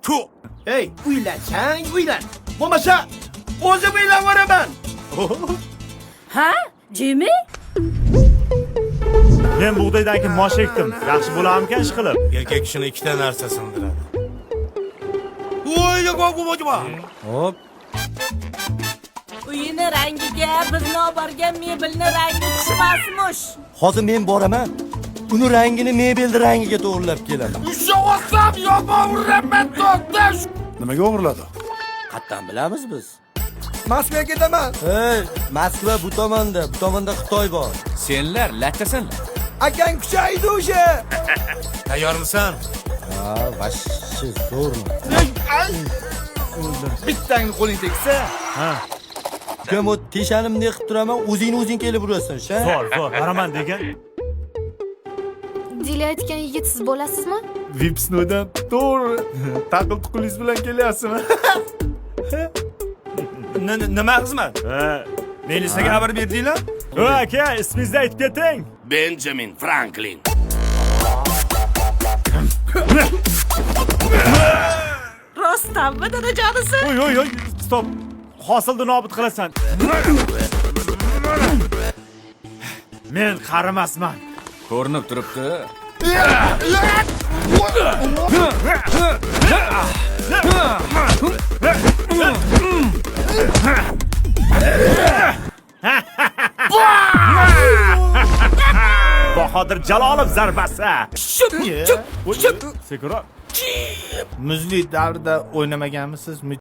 Ku. Hey, uylansang uylan. Bo'lmasa, o'zim uylanveraman. Ha? Jimmy? Men bug'doydan keyin mosh ekdim. Yaxshi bo'larmikan ish qilib? Erkak kishini ikkita narsa sindiradi. Voy, qo'yma. Hop. Uyini rangiga bizni olib borgan mebelni rangi tushmasmish. Hozir men boraman. Uni rangini mebelni rangiga to'g'rilab kelaman. Ushavasam yopavuraman to'xtash. Nimaga o'g'irladi? Qayerdan bilamiz biz? Moskvaga ketaman. Hey, Moskva bu tomonda Xitoy bor. Senlar lattasanlar. Akang kuchaydi o'sha. Tayyormisan? Ha, vashshi zo'rmi? Bittangni qo'ling tegsa. Ha, Ukam o teshanimdek qilib turaman, o'zing kelib urasan, sha. zo'r, baraman degan. Dila aytgan yigit siz bo'lasizmi? Vipsnodan to'g'ri. Taqil tuqulingiz bilan kelyapsizmi? Nima xizmat? Ha, Melisaga xabar berdinglar? o aka, ismingizni aytib keting. Benjamin Franklin. Rostdanmi, dadajonisi? Oy, stop. Hosilni nobud qilasan. Men qarimasman. Ko'rinib turibdi. Bahodir Jalolov zarbasi. Sekura. Muzli davrida o'ynamaganmisiz?